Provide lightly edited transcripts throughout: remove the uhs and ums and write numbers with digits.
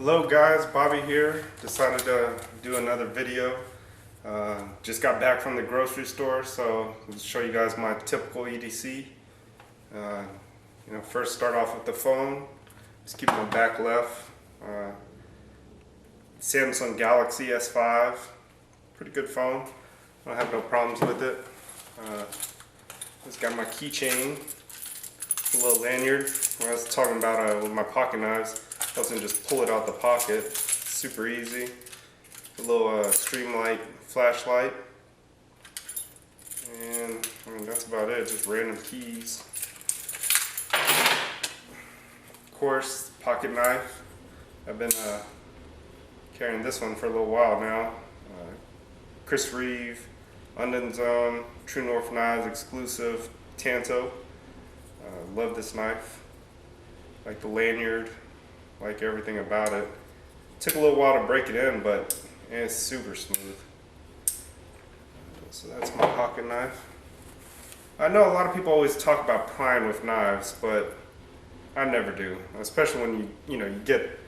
Hello guys, Bobby here. Decided to do another video. Just got back from the grocery store, so I'll show you guys my typical EDC. First start off with the phone. Just keep my back left. Samsung Galaxy S5. Pretty good phone. I don't have no problems with it. Just got my keychain. A little lanyard. When I was talking about with my pocket knives, I was going to just pull it out the pocket. Super easy. A little Streamlight flashlight. And that's about it. Just random keys. Of course, pocket knife. I've been carrying this one for a little while now. Chris Reeve, Undone Zone, True North Knives exclusive, Tanto. Love this knife. Like the lanyard, like everything about it. Took a little while to break it in, but it's super smooth. So that's my pocket knife. I know a lot of people always talk about prying with knives, but I never do. Especially when you get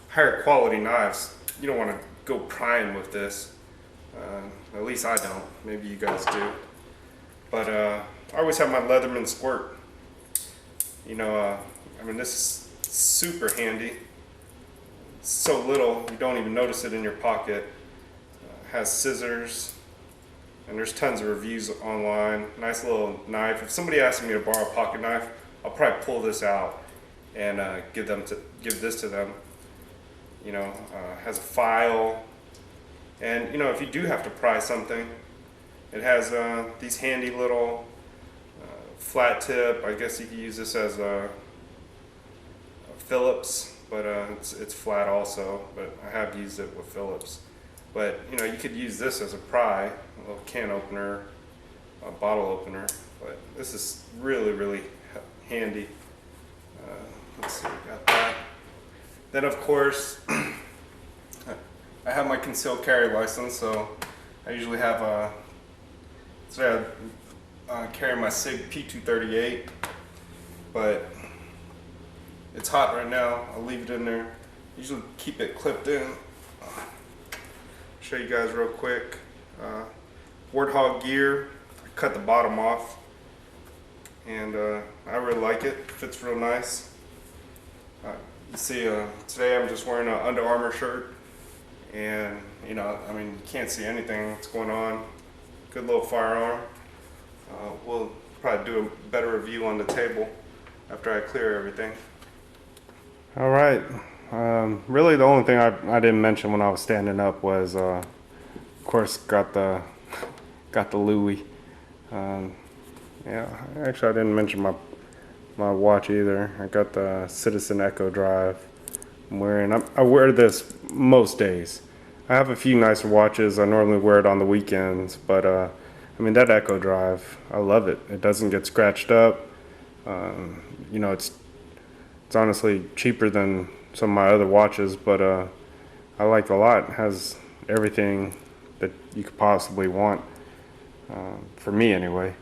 higher quality knives. You don't want to go prying with this. At least I don't. Maybe you guys do. But I always have my Leatherman Squirt. This is super handy. It's so little, you don't even notice it in your pocket. Has scissors, and there's tons of reviews online. Nice little knife. If somebody asks me to borrow a pocket knife, I'll probably pull this out and give this to them. Has a file, and if you do have to pry something, it has these handy little flat tip. I guess you could use this as a Phillips, but it's flat also. But I have used it with Phillips. But you could use this as a pry, a little can opener, a bottle opener. But this is really, really handy. Let's see, we got that. Then of course, I have my concealed carry license, so I usually have carry my Sig P238, but it's hot right now. I'll leave it in there. Usually keep it clipped in. Show you guys real quick. Warthog gear. I cut the bottom off, and I really like it. Fits real nice. You see, today I'm just wearing an Under Armour shirt, and you can't see anything that's going on. Good little firearm. We'll probably do a better review on the table after I clear everything. All right. Really, the only thing I didn't mention when I was standing up was, of course, got the Louie. Yeah, actually, I didn't mention my watch either. I got the Citizen Echo Drive I'm wearing. I wear this most days. I have a few nicer watches. I normally wear it on the weekends, but that Echo Drive, I love it. It doesn't get scratched up. It's honestly cheaper than some of my other watches, but I like it a lot. It has everything that you could possibly want, for me anyway.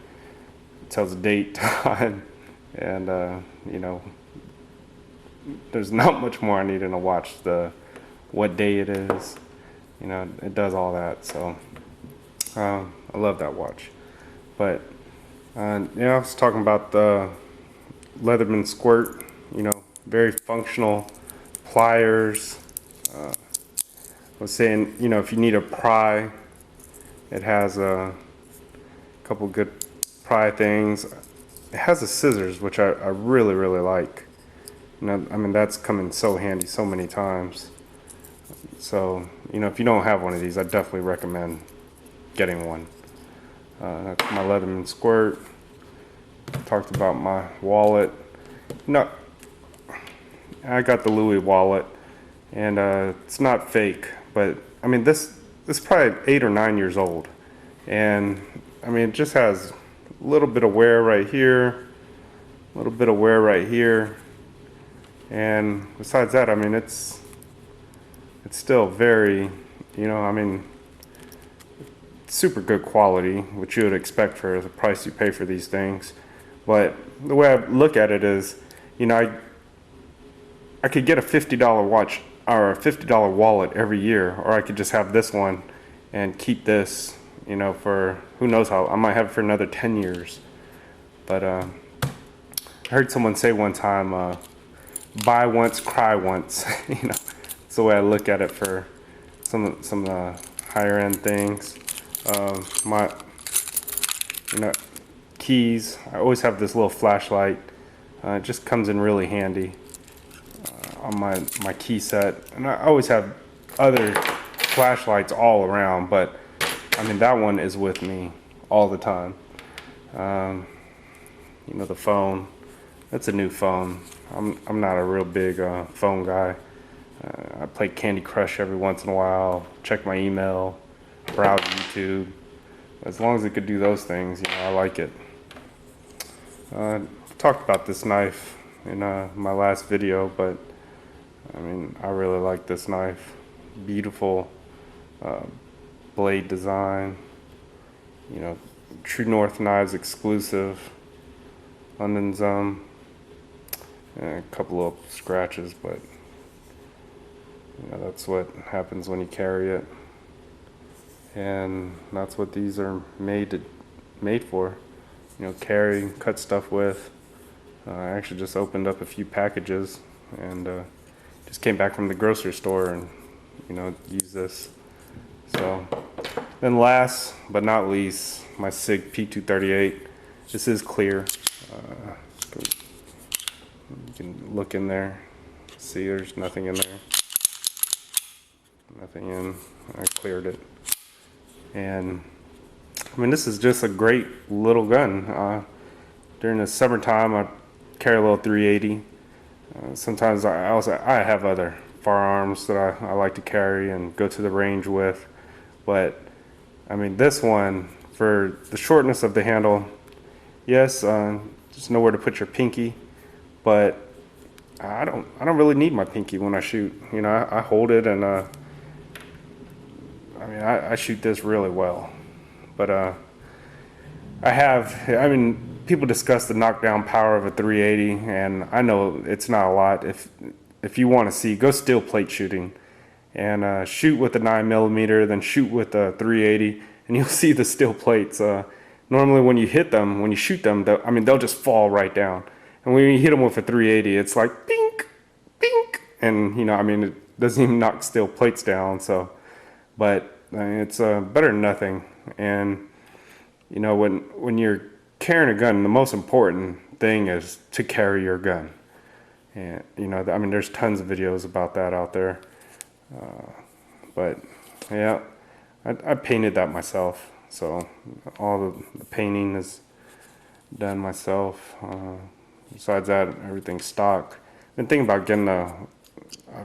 It tells the date, time, and there's not much more I need in a watch. What day it is, it does all that. So I love that watch. But I was talking about the Leatherman Squirt. Very functional pliers. I was saying, if you need a pry, it has a couple good pry things. It has the scissors, which I really, really like. That's come in so handy so many times. So, if you don't have one of these, I definitely recommend getting one. That's my Leatherman Squirt. Talked about my wallet. I got the Louie Wallet, and it's not fake, but this is probably 8 or 9 years old, and it just has a little bit of wear right here, a little bit of wear right here, and besides that, it's still very, super good quality, which you would expect for the price you pay for these things. But the way I look at it is, I could get a $50 watch or a $50 wallet every year, or I could just have this one and keep this, you know, for who knows how. I might have it for another 10 years. But I heard someone say one time, buy once, cry once. You know, that's the way I look at it for some higher end things. My, you know, keys. I always have this little flashlight. It just comes in really handy on my key set, and I always have other flashlights all around, but I mean that one is with me all the time. You know, the phone. That's a new phone. I'm not a real big phone guy. I play Candy Crush every once in a while, check my email, browse YouTube. As long as it could do those things, you know, I like it. I talked about this knife in my last video, but I mean, I really like this knife. Beautiful blade design. You know, True North Knives exclusive. London's and a couple of scratches, but you know, that's what happens when you carry it, and that's what these are made for. You know, carry, cut stuff with. I actually just opened up a few packages and just came back from the grocery store and, you know, use this. So then last but not least, my Sig P238. This is clear. You can look in there, see there's nothing in there. Nothing in. I cleared it. And I mean, this is just a great little gun. During the summertime, I carry a little 380. Sometimes I have other firearms that I like to carry and go to the range with. But I mean, this one, for the shortness of the handle, yes, just nowhere to put your pinky, but I don't really need my pinky when I shoot. You know, I hold it, and I mean, I shoot this really well. But I mean, people discuss the knockdown power of a 380, and I know it's not a lot. If you want to see, go steel plate shooting and shoot with a 9mm, then shoot with a 380, and you'll see the steel plates. Normally when you hit them, when you shoot them, I mean, they'll just fall right down. And when you hit them with a 380, it's like pink, pink, and you know, I mean, it doesn't even knock steel plates down. So, but I mean, it's better than nothing. And you know, when you're carrying a gun, the most important thing is to carry your gun. And you know, I mean, there's tons of videos about that out there. But yeah, I painted that myself. So all the painting is done myself. Besides that, everything's stock. Been thinking about getting I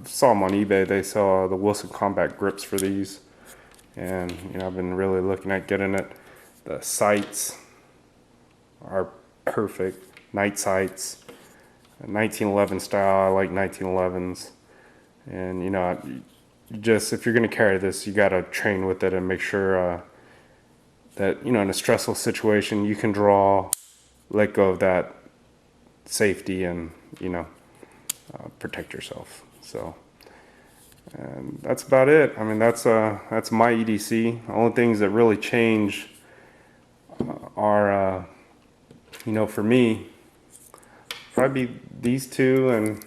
saw them on eBay. They sell the Wilson Combat grips for these, and you know, I've been really looking at getting it. The sights are perfect. Night sights, 1911 style. I like 1911s, and you know, just if you're gonna carry this, you gotta train with it and make sure that, you know, in a stressful situation, you can draw, let go of that safety, and you know, protect yourself. So, and that's about it. I mean, that's my EDC. The only things that really change are, you know, for me, probably these two and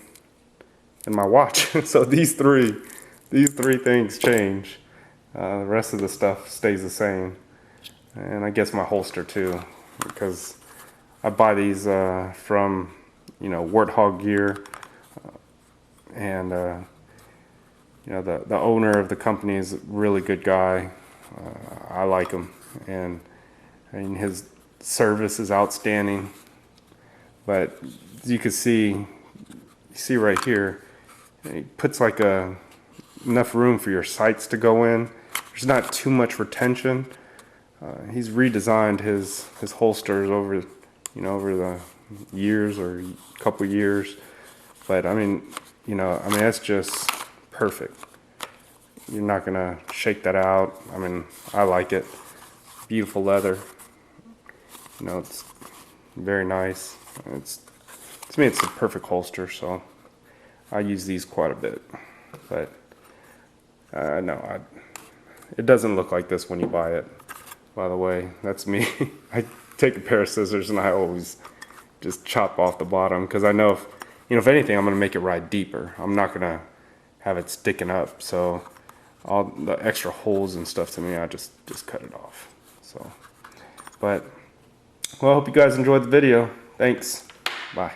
my watch. So these three things change. The rest of the stuff stays the same, and I guess my holster too, because I buy these from, you know, Warthog Gear, and you know, the owner of the company is a really good guy. I like him, and I mean, his service is outstanding. But as you can see right here, he puts like enough room for your sights to go in. There's not too much retention. He's redesigned his holsters over, you know, over the years or a couple years. But I mean, you know, I mean, that's just perfect. You're not gonna shake that out. I mean, I like it. Beautiful leather. You know, it's very nice. To me, it's a perfect holster, so I use these quite a bit. but no, it doesn't look like this when you buy it. By the way, that's me. I take a pair of scissors and I always just chop off the bottom, because I know if anything, I'm gonna make it ride deeper. I'm not gonna have it sticking up. So all the extra holes and stuff, to me, I just cut it off. So, but well, I hope you guys enjoyed the video. Thanks. Bye.